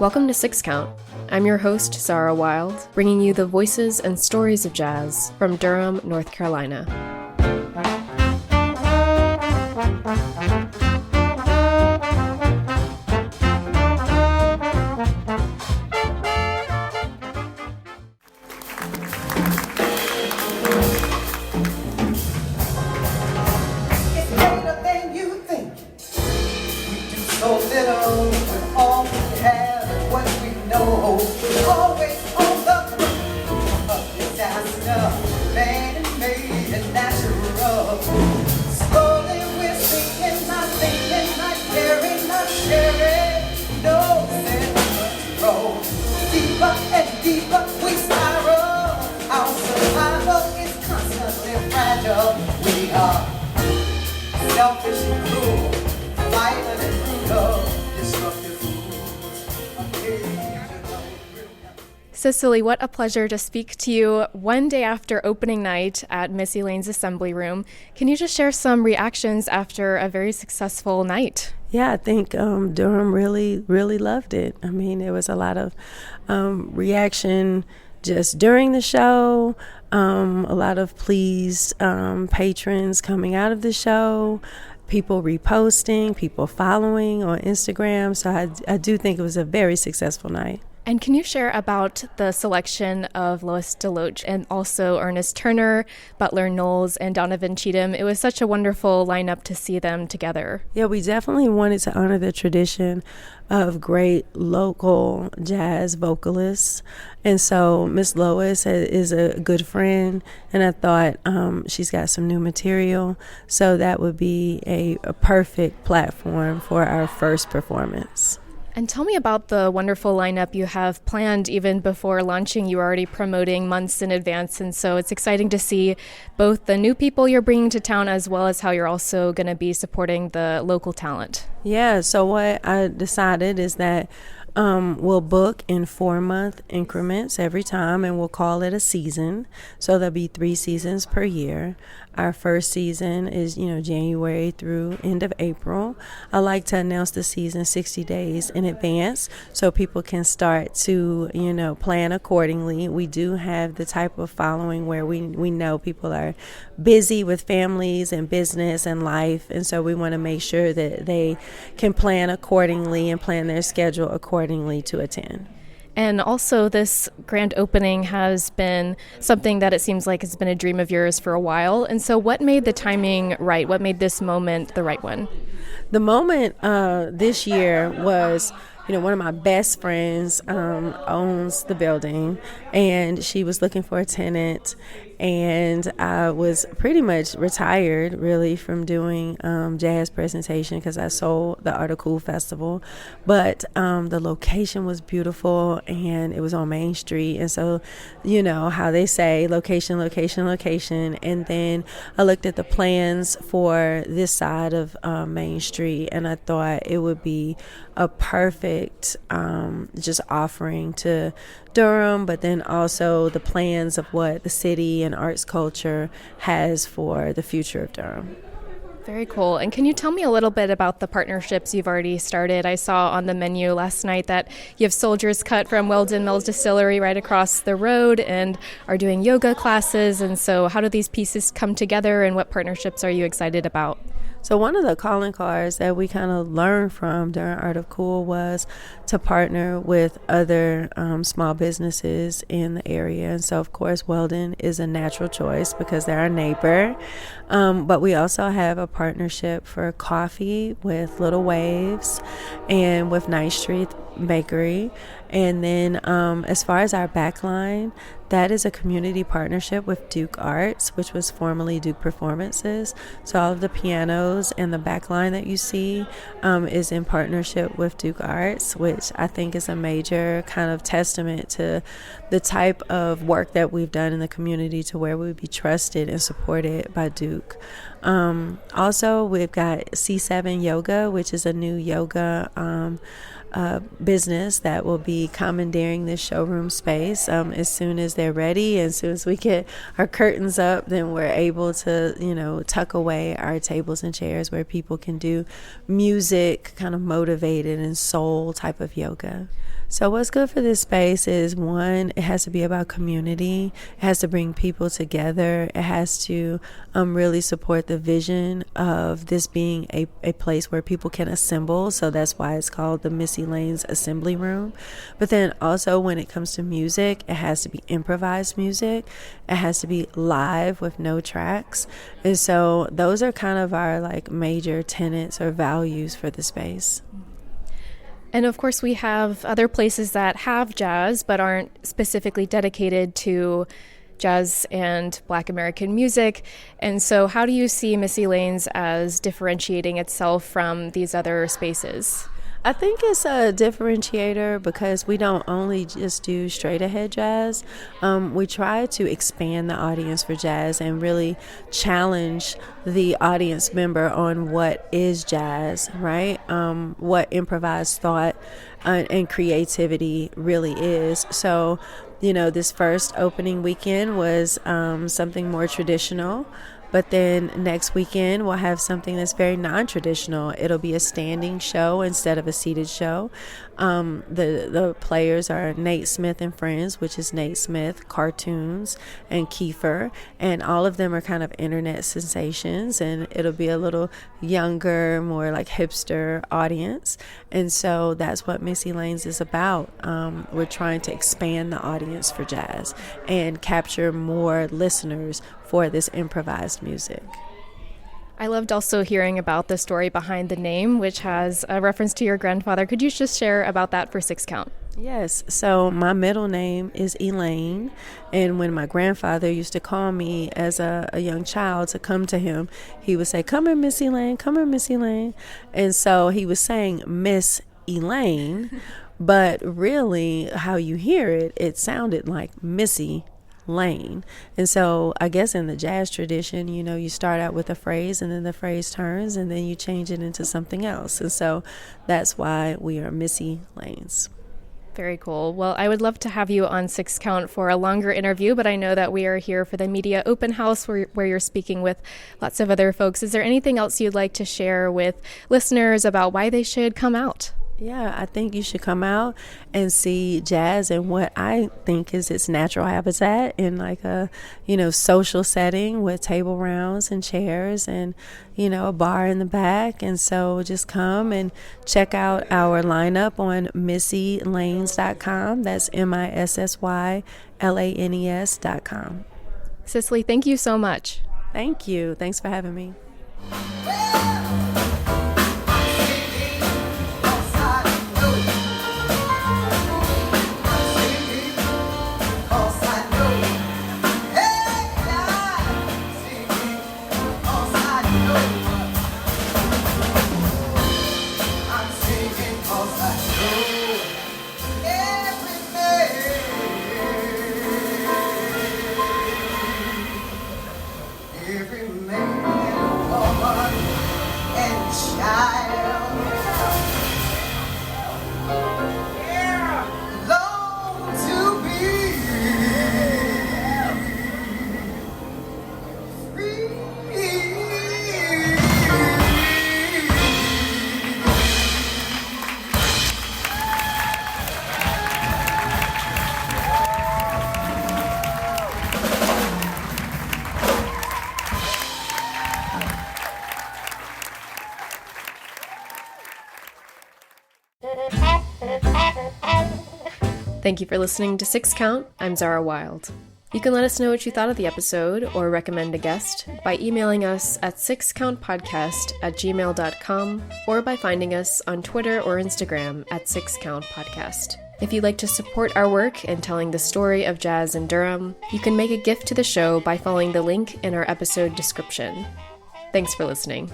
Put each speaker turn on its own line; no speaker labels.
Welcome to Six Count. I'm your host, Zara Wild, bringing you the voices and stories of jazz from Durham, North Carolina. Cicely, what a pleasure to speak to you one day after opening night at Missy Lane's Assembly Room. Can you just share some reactions after a very successful night?
Yeah, I think Durham really loved it. I mean, there was a lot of reaction just during the show, a lot of pleased patrons coming out of the show, people reposting, people following on Instagram. So I do think it was a very successful night.
And can you share about the selection of Lois DeLoach and also Ernest Turner, Butler Knowles, and Donovan Cheatham? It was such a wonderful lineup to see them together.
Yeah, we definitely wanted to honor the tradition of great local jazz vocalists. And so Miss Lois is a good friend, and I thought she's got some new material. So that would be a perfect platform for our first performance.
And tell me about the wonderful lineup you have planned even before launching. You were already promoting months in advance, and so it's exciting to see both the new people you're bringing to town as well as how you're also going to be supporting the local talent.
Yeah, so what I decided is that we'll book in 4-month increments every time, and we'll call it a season. So there'll be 3 seasons per year. Our first season is, January through end of April. I like to announce the season 60 days in advance so people can start to, plan accordingly. We do have the type of following where we know people are busy with families and business and life, and so we want to make sure that they can plan accordingly and plan their schedule accordingly to attend.
And also this grand opening has been something that it seems like has been a dream of yours for a while. And so what made the timing right? What made this moment the right one?
The moment this year was, one of my best friends owns the building, and she was looking for a tenant. And I was pretty much retired, really, from doing jazz presentation because I sold the Art of Cool Festival. But the location was beautiful, and it was on Main Street. And so, how they say, location, location, location. And then I looked at the plans for this side of Main Street, and I thought it would be a perfect just offering to Durham, but then also the plans of what the city and arts culture has for the future of Durham.
Very cool. And can you tell me a little bit about the partnerships you've already started? I saw on the menu last night that you have Soldier's Cut from Weldon Mills Distillery right across the road and are doing yoga classes. And so how do these pieces come together, and what partnerships are you excited about?
So one of the calling cards that we kind of learned from during Art of Cool was to partner with other small businesses in the area. And so, of course, Weldon is a natural choice because they're our neighbor. But we also have a partnership for coffee with Little Waves and with Ninth Street Bakery. And then as far as our backline, that is a community partnership with Duke Arts, which was formerly Duke Performances. So all of the pianos and the backline that you see is in partnership with Duke Arts, which I think is a major kind of testament to the type of work that we've done in the community to where we would be trusted and supported by Duke. Also, we've got C7 Yoga, which is a new yoga business that will be commandeering this showroom space as soon as they're ready. As soon as we get our curtains up, then we're able to, tuck away our tables and chairs where people can do music, kind of motivated and soul type of yoga. So what's good for this space is, one, it has to be about community. It has to bring people together. It has to really support the vision of this being a place where people can assemble. So that's why it's called the Missy Lane's Assembly Room. But then also when it comes to music, it has to be improvised music. It has to be live with no tracks. And so those are kind of our like major tenets or values for the space.
And of course, we have other places that have jazz but aren't specifically dedicated to jazz and Black American music. And so how do you see Missy Lane's as differentiating itself from these other spaces?
I think it's a differentiator because we don't only just do straight ahead jazz. We try to expand the audience for jazz and really challenge the audience member on what is jazz, right? What improvised thought and creativity really is. So, this first opening weekend was something more traditional. But then next weekend, we'll have something that's very non-traditional. It'll be a standing show instead of a seated show. The players are Nate Smith and Friends, which is Nate Smith, Cartoons, and Kiefer. And all of them are kind of internet sensations. And it'll be a little younger, more like hipster audience. And so that's what Missy Lane's is about. We're trying to expand the audience for jazz and capture more listeners for this improvised music.
I loved also hearing about the story behind the name, which has a reference to your grandfather. Could you just share about that for Six Count?
Yes. So my middle name is Elaine. And when my grandfather used to call me as a young child to come to him, he would say, "Come here, Miss Elaine, come here, Miss Elaine." And so he was saying Miss Elaine, but really how you hear it, it sounded like Missy Lane. And so I guess in the jazz tradition, you start out with a phrase and then the phrase turns and then you change it into something else. And so that's why we are Missy Lanes.
Very cool. Well, I would love to have you on Six Count for a longer interview, but I know that we are here for the media open house where you're speaking with lots of other folks. Is there anything else you'd like to share with listeners about why they should come out?
Yeah, I think you should come out and see jazz in what I think is its natural habitat in like a, social setting with table rounds and chairs and, a bar in the back. And so just come and check out our lineup on missylanes.com. That's MISSYLANES.com.
Cicely, thank you so much.
Thank you. Thanks for having me.
Thank you for listening to Six Count. I'm Zara Wild. You can let us know what you thought of the episode or recommend a guest by emailing us at sixcountpodcast@gmail.com or by finding us on Twitter or Instagram at sixcountpodcast. If you'd like to support our work in telling the story of jazz in Durham, you can make a gift to the show by following the link in our episode description. Thanks for listening.